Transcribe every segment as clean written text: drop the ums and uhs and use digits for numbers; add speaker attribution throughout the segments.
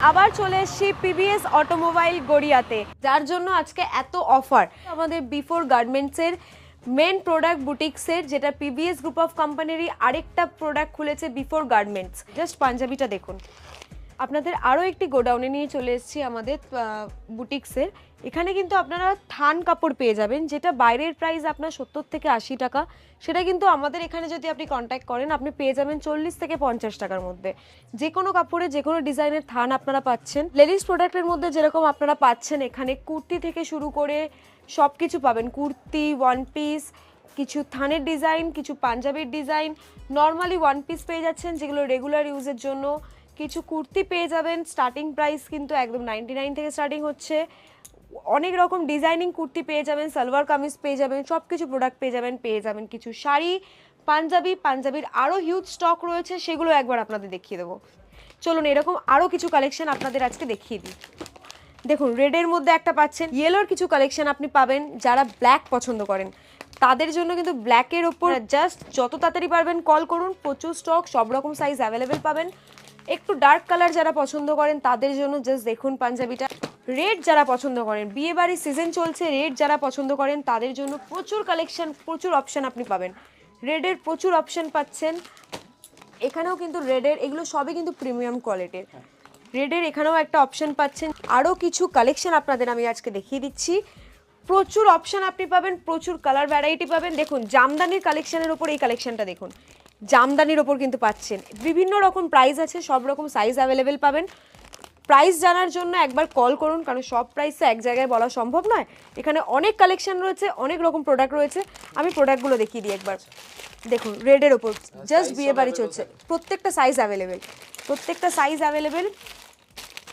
Speaker 1: আবার চলে এসেছি পিবিএস অটোমোবাইল গড়িয়াতে, যার জন্য আজকে এত অফার। আমাদের বিফোর গার্মেন্টসের মেন প্রোডাক্ট বুটিক্সের, যেটা পিবিএস গ্রুপ অফ কোম্পানিরই আরেকটা প্রোডাক্ট খুলেছে বিফোর গার্মেন্টস। জাস্ট পাঞ্জাবিটা দেখুন। আপনাদের আরও একটি গোডাউনে নিয়ে চলে এসেছি আমাদের বুটিক্সের। এখানে কিন্তু আপনারা থান কাপড় পেয়ে যাবেন, যেটা বাইরের প্রাইস আপনার 70 থেকে 80 টাকা, সেটা কিন্তু আমাদের এখানে যদি আপনি কন্ট্যাক্ট করেন আপনি পেয়ে যাবেন 40 থেকে 50 টাকার মধ্যে। যে কোনো কাপড়ে যে কোনো ডিজাইনের থান আপনারা পাচ্ছেন। লেডিস প্রোডাক্টের মধ্যে যেরকম আপনারা পাচ্ছেন এখানে কুর্তি থেকে শুরু করে সব কিছু পাবেন। কুর্তি, ওয়ান পিস, কিছু থানের ডিজাইন, কিছু পাঞ্জাবির ডিজাইন, নর্মালি ওয়ান পিস পেয়ে যাচ্ছেন যেগুলো রেগুলার ইউজের জন্য। কিছু কুর্তি পেয়ে যাবেন, স্টার্টিং প্রাইস কিন্তু একদম 99 থেকে স্টার্টিং হচ্ছে। অনেক রকম ডিজাইনিং কুর্তি পেয়ে যাবেন, সালোয়ার কামিজ পেয়ে যাবেন, সব কিছু প্রোডাক্ট পেয়ে যাবেন কিছু শাড়ি, পাঞ্জাবির আরও হিউজ স্টক রয়েছে, সেগুলো একবার আপনাদের দেখিয়ে দেবো। চলুন এরকম আরও কিছু কালেকশন আপনাদের আজকে দেখিয়ে দিই। দেখুন, রেডের মধ্যে একটা পাচ্ছেন, ইয়েলোর কিছু কালেকশন আপনি পাবেন। যারা ব্ল্যাক পছন্দ করেন তাদের জন্য কিন্তু ব্ল্যাকের ওপর জাস্ট যত তাড়াতাড়ি পারবেন কল করুন, প্রচুর স্টক, সব রকম সাইজ অ্যাভেলেবেল পাবেন। একটু ডার্ক কালার যারা পছন্দ করেন তাদের জন্য জাস্ট দেখুন পাঞ্জাবিটা। রেড যারা পছন্দ করেন, বিয়ে বাড়ির সিজন চলছে, রেড যারা পছন্দ করেন তাদের জন্য প্রচুর কালেকশন, প্রচুর অপশান আপনি পাবেন। রেডের প্রচুর অপশান পাচ্ছেন এখানেও, কিন্তু রেডের এগুলো সবই কিন্তু প্রিমিয়াম কোয়ালিটির। রেডের এখানেও একটা অপশান পাচ্ছেন। আরও কিছু কালেকশন আপনাদের আমি আজকে দেখিয়ে দিচ্ছি। প্রচুর অপশান আপনি পাবেন, প্রচুর কালার ভ্যারাইটি পাবেন। দেখুন জামদানির কালেকশনের ওপর এই কালেকশনটা দেখুন, জামদানির ওপর কিন্তু পাচ্ছেন। বিভিন্ন রকম প্রাইস আছে, সব রকম সাইজ অ্যাভেলেবেল পাবেন। প্রাইস জানার জন্য একবার কল করুন, কারণ সব প্রাইস তো এক জায়গায় বলা সম্ভব নয়। এখানে অনেক কালেকশন রয়েছে, অনেক রকম প্রোডাক্ট রয়েছে। আমি প্রোডাক্টগুলো দেখিয়ে দিই একবার। দেখুন রেডের ওপর জাস্ট বিয়ে বাড়ি চলছে, প্রত্যেকটা সাইজ অ্যাভেলেবেল।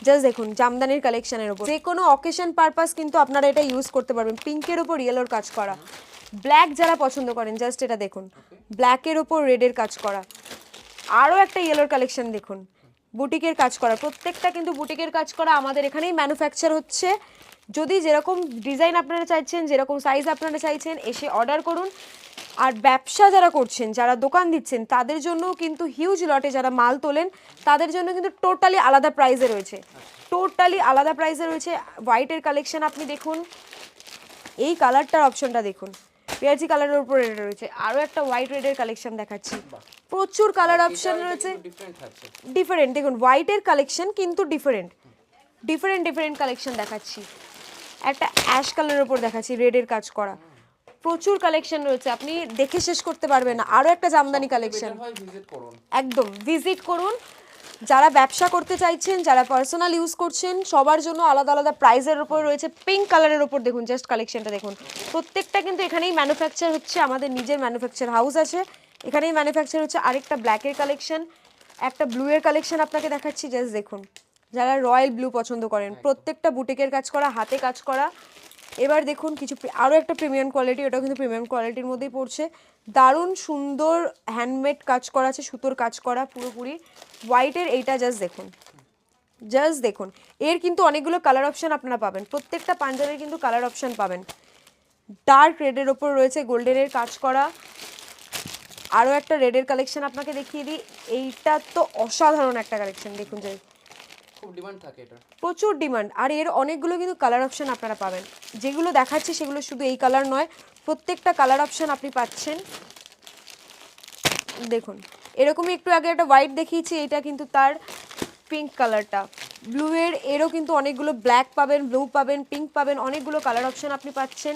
Speaker 1: জাস্ট দেখুন জামদানির কালেকশনের ওপর যে কোনো অকেশন পারপাস কিন্তু আপনারা এটা ইউজ করতে পারবেন। পিঙ্কের ওপর ইয়েলোর কাজ করা, ব্ল্যাক যারা পছন্দ করেন জাস্ট এটা দেখুন, ব্ল্যাকের ওপর রেডের কাজ করা। আরও একটা ইয়েলোর কালেকশন দেখুন, বুটিকের কাজ করা, প্রত্যেকটা কিন্তু বুটিকের কাজ করা। আমাদের এখানেই ম্যানুফ্যাকচার হচ্ছে। যদি যেরকম ডিজাইন আপনারা চাইছেন, যেরকম সাইজ আপনারা চাইছেন, এসে অর্ডার করুন। আর ব্যবসা যারা করছেন, যারা দোকান দিচ্ছেন, তাদের জন্য কিন্তু হিউজ লটে যারা মাল তোলেন তাদের জন্য কিন্তু টোটালি আলাদা প্রাইসে রয়েছে, হোয়াইটের কালেকশন আপনি দেখুন, এই কালারটার অপশনটা দেখুন, পেঁয়াজি কালারের উপর রেড রয়েছে। আরও একটা হোয়াইট রেডের কালেকশন দেখাচ্ছি, প্রচুর কালার অপশন রয়েছে, ডিফারেন্ট। দেখুন হোয়াইটের কালেকশন কিন্তু ডিফারেন্ট কালেকশন দেখাচ্ছি। একটা অ্যাশ কালারের উপর দেখাচ্ছি রেডের কাজ করা, প্রচুর কালেকশন রয়েছে, আপনি দেখে শেষ করতে পারবেন না। আরও একটা জামদানি কালেকশন, একদম ভিজিট করুন। যারা ব্যবসা করতে চাইছেন, যারা পার্সোনাল ইউজ করছেন, সবার জন্য আলাদা আলাদা প্রাইসের উপর রয়েছে। পিঙ্ক কালারের উপর দেখুন, জাস্ট কালেকশনটা দেখুন, প্রত্যেকটা কিন্তু এখানেই ম্যানুফ্যাকচার হচ্ছে, আমাদের নিজের ম্যানুফ্যাকচার হাউস আছে, এখানেই ম্যানুফ্যাকচার হচ্ছে। আরেকটা ব্ল্যাকের কালেকশন, একটা ব্লু এর কালেকশন আপনাকে দেখাচ্ছি, জাস্ট দেখুন। যারা রয়্যাল ব্লু পছন্দ করেন, প্রত্যেকটা বুটিকের কাজ করা, হাতে কাজ করা। এবার দেখুন কিছু আরও একটা প্রিমিয়াম কোয়ালিটি, ওটাও কিন্তু প্রিমিয়াম কোয়ালিটির মধ্যেই পড়ছে। দারুণ সুন্দর হ্যান্ডমেড কাজ করা আছে, সুতোর কাজ করা পুরোপুরি। হোয়াইটের এইটা জাস্ট দেখুন, এর কিন্তু অনেকগুলো কালার অপশান আপনারা পাবেন, প্রত্যেকটা পাঞ্জাবির কিন্তু কালার অপশান পাবেন। ডার্ক রেডের ওপর রয়েছে গোল্ডেনের কাজ করা। আরও একটা রেডের কালেকশন আপনাকে দেখিয়ে দিই, এইটা তো অসাধারণ একটা কালেকশন দেখুন, যাই
Speaker 2: খুব ডিমান্ড থাকে এটা,
Speaker 1: প্রচুর ডিমান্ড। আর এর অনেকগুলো কিন্তু কালার অপশান আপনারা পাবেন, যেগুলো দেখাচ্ছি সেগুলো শুধু এই কালার নয়, প্রত্যেকটা কালার অপশান আপনি পাচ্ছেন। দেখুন এরকমই একটু আগে একটা হোয়াইট দেখিয়েছি, এটা কিন্তু তার পিঙ্ক কালারটা। ব্লু এরও কিন্তু অনেকগুলো, ব্ল্যাক পাবেন, ব্লু পাবেন, পিঙ্ক পাবেন, অনেকগুলো কালার অপশান আপনি পাচ্ছেন।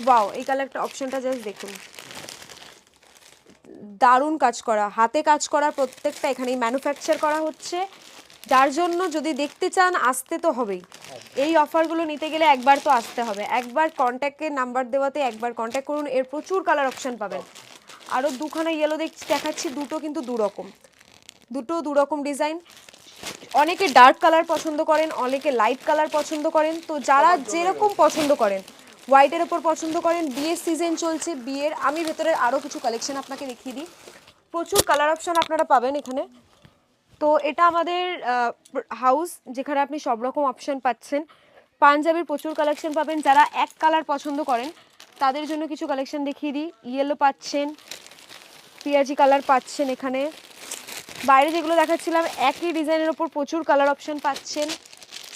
Speaker 1: ওয়াও, এই কালারটা অপশানটা জাস্ট দেখুন, দারুণ কাজ করা, হাতে কাজ করা, প্রত্যেকটা এখানেই ম্যানুফ্যাকচার করা হচ্ছে। যার জন্য যদি দেখতে চান আসতে তো হবেই, এই অফারগুলো নিতে গেলে একবার তো আসতে হবে। একবার কন্ট্যাক্টের নাম্বার দেওয়াতে একবার কন্ট্যাক্ট করুন, এর প্রচুর কালার অপশান পাবেন। আরও দুখানা ইয়েলো দেখাচ্ছি, দুটো কিন্তু দুরকম ডিজাইন। অনেকে ডার্ক কালার পছন্দ করেন, অনেকে লাইট কালার পছন্দ করেন, তো যারা যেরকম পছন্দ করেন, হোয়াইটের ওপর পছন্দ করেন, বিয়ের সিজন চলছে, বিয়ের আমি ভেতরের আরও কিছু কালেকশন আপনাকে দেখিয়ে দিই। প্রচুর কালার অপশান আপনারা পাবেন এখানে। তো এটা আমাদের হাউস, যেখানে আপনি সব রকম অপশান পাচ্ছেন। পাঞ্জাবির প্রচুর কালেকশন পাবেন। যারা এক কালার পছন্দ করেন তাদের জন্য কিছু কালেকশন দেখিয়ে দিই। ইয়েলো পাচ্ছেন, পিঁয়াজি কালার পাচ্ছেন, এখানে বাইরে যেগুলো দেখাচ্ছিলাম একই ডিজাইনের ওপর প্রচুর কালার অপশন পাচ্ছেন।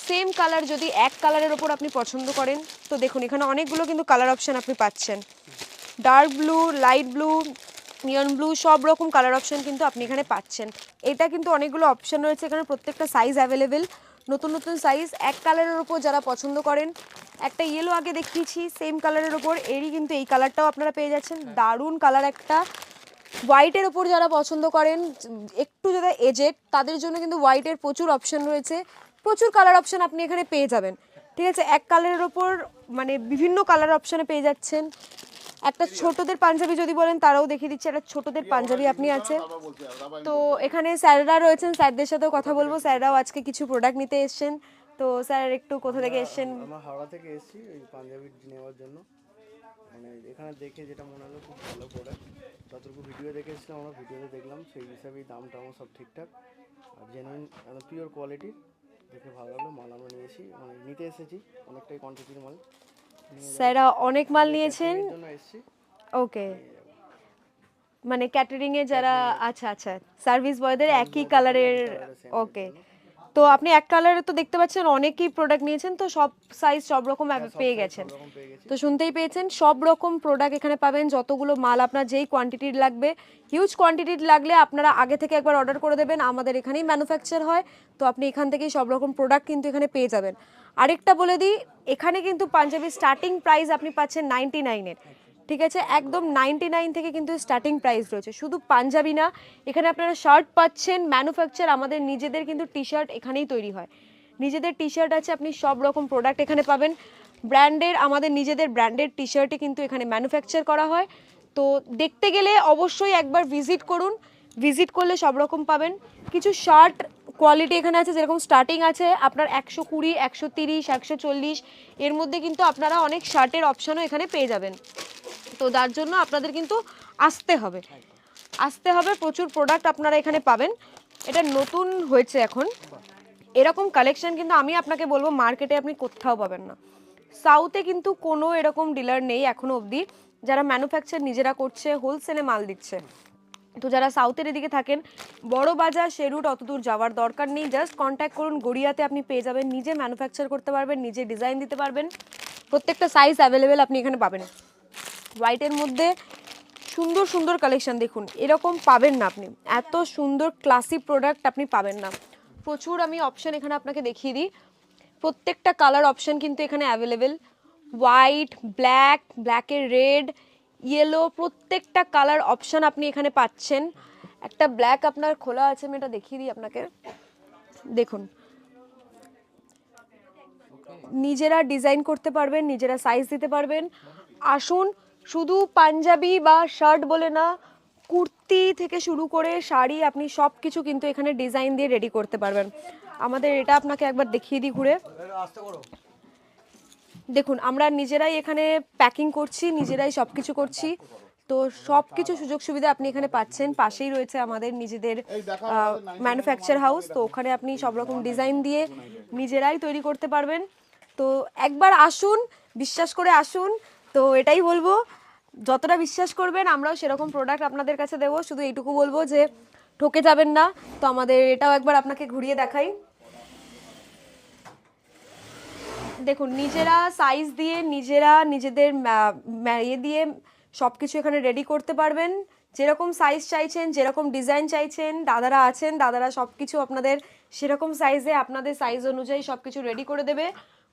Speaker 1: সেম কালার যদি এক কালারের ওপর আপনি পছন্দ করেন তো দেখুন এখানে অনেকগুলো কিন্তু কালার অপশন আপনি পাচ্ছেন। Dark blue, light blue, neon blue, সব রকম কালার অপশন কিন্তু আপনি এখানে পাচ্ছেন। এটা কিন্তু অনেকগুলো অপশন রয়েছে এখানে, প্রত্যেকটা সাইজ অ্যাভেলেবেল, নতুন নতুন সাইজ। এক কালারের ওপর যারা পছন্দ করেন, একটা ইয়েলো আগে দেখিয়েছি সেম কালারের ওপর, এরই কিন্তু এই কালারটাও আপনারা পেয়ে যাচ্ছেন, দারুণ কালার একটা। হোয়াইটের ওপর যারা পছন্দ করেন, একটু যারা এজেড, তাদের জন্য কিন্তু হোয়াইটের প্রচুর অপশন রয়েছে, প্রচুর কালার অপশন আপনি এখানে পেয়ে যাবেন। ঠিক আছে, এক কালারের ওপর মানে বিভিন্ন কালার অপশনে পেয়ে যাচ্ছেন। একটা ছোটদের পাঞ্জাবি যদি বলেন তারাও দেখিয়ে দিচ্ছে, একটা ছোটদের পাঞ্জাবি আপনি আছে। তো এখানে স্যাররা রয়েছেন, স্যারদের সাথেও কথা বলবো। স্যাররাও আজকে কিছু প্রোডাক্ট নিতে এসেছেন। তো স্যার একটু কোথা থেকে এসেছেন?
Speaker 3: আমরা হাওড়া থেকে এসেছি ওই পাঞ্জাবি নেওয়ার জন্য। মানে এখানে দেখে যেটা মনে হলো খুব ভালো প্রোডাক্ট, যতটুকু ভিডিও দেখে এসেছিলাম আমরা ভিডিওতে দেখলাম, সেই হিসাবেই দামটা আমার সব ঠিকঠাক আর জেনুইন, পিওর কোয়ালিটি দেখে ভালো লাগলো। মাল আমরা নিয়েছি, মানে নিতে এসেছি অনেকটাই কোয়ান্টিটির মাল।
Speaker 1: স্যাররা অনেক মাল নিয়েছেন।
Speaker 3: এর জন্য এসেছি।
Speaker 1: ওকে, মানে ক্যাটারিং এ যারা, আচ্ছা আচ্ছা, সার্ভিস বয়দের একই কালারের। ওকে, তো আপনি এক কালারে তো দেখতে পাচ্ছেন অনেকই প্রোডাক্ট নিয়েছেন, তো সব সাইজ সব রকম পেয়ে গেছেন।
Speaker 3: এরকম পেয়ে গেছি।
Speaker 1: তো শুনতেই পেয়েছেন, সব রকম প্রোডাক্ট এখানে পাবেন। যতগুলো মাল আপনার যেই কোয়ান্টিটির লাগবে, হিউজ কোয়ান্টিটির লাগলে আপনারা আগে থেকে একবার অর্ডার করে দেবেন। আমাদের এখানেই ম্যানুফ্যাকচার হয়, তো আপনি এখান থেকেই সব রকম প্রোডাক্ট কিন্তু এখানে পেয়ে যাবেন। আরেকটা বলে দিই, এখানে কিন্তু পাঞ্জাবি স্টার্টিং প্রাইস আপনি পাচ্ছেন 99-এর। ঠিক আছে, একদম 99 থেকে কিন্তু স্টার্টিং প্রাইস রয়েছে। শুধু পাঞ্জাবি না, এখানে আপনারা শার্ট পাচ্ছেন ম্যানুফ্যাকচার, আমাদের নিজেদের কিন্তু টি শার্ট এখানেই তৈরি হয়, নিজেদের টি শার্ট আছে, আপনি সব রকম প্রোডাক্ট এখানে পাবেন। ব্র্যান্ডের, আমাদের নিজেদের ব্র্যান্ডের টি শার্টই কিন্তু এখানে ম্যানুফ্যাকচার করা হয়। তো দেখতে গেলে অবশ্যই একবার ভিজিট করুন, ভিজিট করলে সব রকম পাবেন। কিছু শার্ট কোয়ালিটি এখানে আছে, যেরকম স্টার্টিং আছে আপনার 120, 130, 140, এর মধ্যে কিন্তু আপনারা অনেক শার্টের অপশনও এখানে পেয়ে যাবেন। তো তার জন্য আপনাদের কিন্তু আসতে হবে, আসতে হবে। প্রচুর প্রোডাক্ট আপনারা এখানে পাবেন। এটা নতুন হয়েছে এখন, এরকম কালেকশন কিন্তু আমি আপনাকে বলবো মার্কেটে আপনি কোথাও পাবেন না। সাউথে কিন্তু কোনো এরকম ডিলার নেই এখনো অবধি যারা ম্যানুফ্যাকচার নিজেরা করছে, হোলসেলে মাল দিচ্ছে। তো যারা সাউথের এদিকে থাকেন, বড় বাজার সে রুট অত দূর যাওয়ার দরকার নেই, জাস্ট কন্ট্যাক্ট করুন, গড়িয়াতে আপনি পেয়ে যাবেন, নিজে ম্যানুফ্যাকচার করতে পারবেন, নিজে ডিজাইন দিতে পারবেন, প্রত্যেকটা সাইজ অ্যাভেলেবেল আপনি এখানে পাবেন। হোয়াইটের মধ্যে সুন্দর সুন্দর কালেকশন দেখুন, এরকম পাবেন না আপনি, এত সুন্দর ক্লাসি প্রোডাক্ট আপনি পাবেন না। প্রচুর আমি অপশন এখানে আপনাকে দেখিয়ে দিই, প্রত্যেকটা কালার অপশন কিন্তু এখানে অ্যাভেলেবেল। হোয়াইট, ব্ল্যাক, ব্ল্যাকের রেড, ইয়েলো, প্রত্যেকটা কালার অপশন আপনি এখানে পাচ্ছেন। একটা ব্ল্যাক আপনার খোলা আছে, আমি এটা দেখিয়ে দিই আপনাকে, দেখুন নিজেরা ডিজাইন করতে পারবেন, নিজেরা সাইজ দিতে পারবেন। আসুন, শুধু পাঞ্জাবি বা শার্ট বলে না, কুর্তি থেকে শুরু করে শাড়ি, আপনি সব কিছু কিন্তু এখানে ডিজাইন দিয়ে রেডি করতে পারবেন। আমাদের এটা আপনাকে একবার দেখিয়ে দিই ঘুরে, দেখুন আমরা নিজেরাই এখানে প্যাকিং করছি, নিজেরাই সব কিছু করছি। তো সব কিছু সুযোগ সুবিধা আপনি এখানে পাচ্ছেন। পাশেই রয়েছে আমাদের নিজেদের ম্যানুফ্যাকচার হাউস, তো ওখানে আপনি সব রকম ডিজাইন দিয়ে নিজেরাই তৈরি করতে পারবেন। তো একবার আসুন, বিশ্বাস করে আসুন। তো এটাই বলবো, যতটা বিশ্বাস করবেন আমরাও সেরকম প্রোডাক্ট আপনাদের কাছে দেবো। শুধু এইটুকু বলবো যে ঠকে যাবেন না। তো আমাদের এটাও একবার আপনাকে ঘুরিয়ে দেখাই, দেখুন নিজেরা সাইজ দিয়ে, নিজেরা নিজেদের ইয়ে দিয়ে সব কিছু এখানে রেডি করতে পারবেন। যেরকম সাইজ চাইছেন, যেরকম ডিজাইন চাইছেন, দাদারা আছেন, দাদারা সব কিছু আপনাদের সেরকম সাইজে, আপনাদের সাইজ অনুযায়ী সব কিছু রেডি করে দেবে।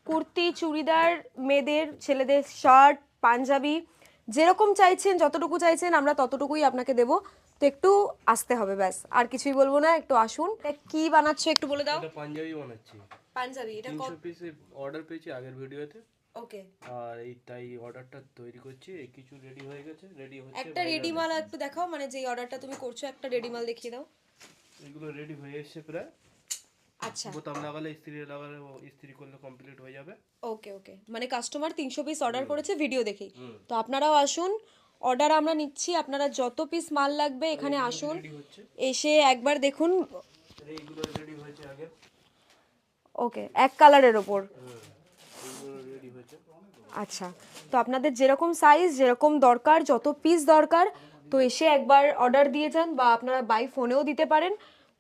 Speaker 1: কুর্তি, চুড়িদার, মেয়েদের, ছেলেদের শার্ট, পাঞ্জাবি, যেরকম চাইছেন, যতটুকু চাইছেন আমরা ততটুকুই আপনাকে দেবো। তো একটু আসতে হবে, ব্যাস আর কিছুই বলবো না, একটু আসুন। কি বানাচ্ছো একটু বলে দাও।
Speaker 4: এটা পাঞ্জাবি বানাচ্ছি,
Speaker 1: পাঞ্জাবি, এটা
Speaker 4: 300 পিস অর্ডার পেয়েছি আগের ভিডিওতে,
Speaker 1: ওকে।
Speaker 4: আর এই তাই অর্ডারটা তৈরি করছি। এই কিছু রেডি হয়ে গেছে, রেডি হচ্ছে।
Speaker 1: একটা রেডি মাল একটু দেখাও, মানে যেই অর্ডারটা তুমি করছো একটা রেডি মাল দেখিয়ে দাও।
Speaker 4: এগুলো রেডি হয়ে এসেছে প্রায়।
Speaker 1: আচ্ছা,
Speaker 4: বোতাম লাগালে, লাগালে ইস্ত্রি করলে কমপ্লিট হয়ে যাবে।
Speaker 1: ওকে ওকে, মানে কাস্টমার 300 পিস অর্ডার করেছে ভিডিও দেখেই। তো আপনারাও আসুন, অর্ডার আমরা নিচ্ছি, আপনারা যত পিস মাল লাগবে এখানে আসুন,
Speaker 4: রেডি হচ্ছে,
Speaker 1: এসে একবার দেখুন।
Speaker 4: এইগুলো রেডি হয়েছে আগে।
Speaker 1: ওকে, এক কালারের ওপর,
Speaker 4: এইগুলো রেডি হয়েছে।
Speaker 1: আচ্ছা। তো আপনাদের যেরকম সাইজ, যেরকম দরকার, যত পিস দরকার, তো এসে একবার অর্ডার দিয়ে যান, বা আপনারা বাই ফোনেও দিতে পারেন।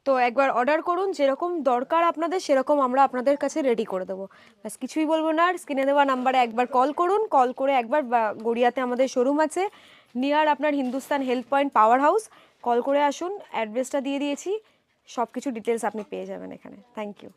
Speaker 1: তো একবার অর্ডার করুন, যেরকম দরকার আপনাদের সেরকম আমরা আপনাদের কাছে রেডি করে দেবো। ব্যাস কিছুই বলবো না, আর স্ক্রিনে দেওয়া নাম্বারে একবার কল করুন, কল করে একবার গড়িয়াতে আমাদের শোরুম আছে নিয়ার আপনার Hindustan health point power house, call করে আসুন, অ্যাড্রেসটা দিয়ে দিয়েছি, সব কিছু ডিটেলস আপনি পেয়ে যাবেন এখানে। Thank you.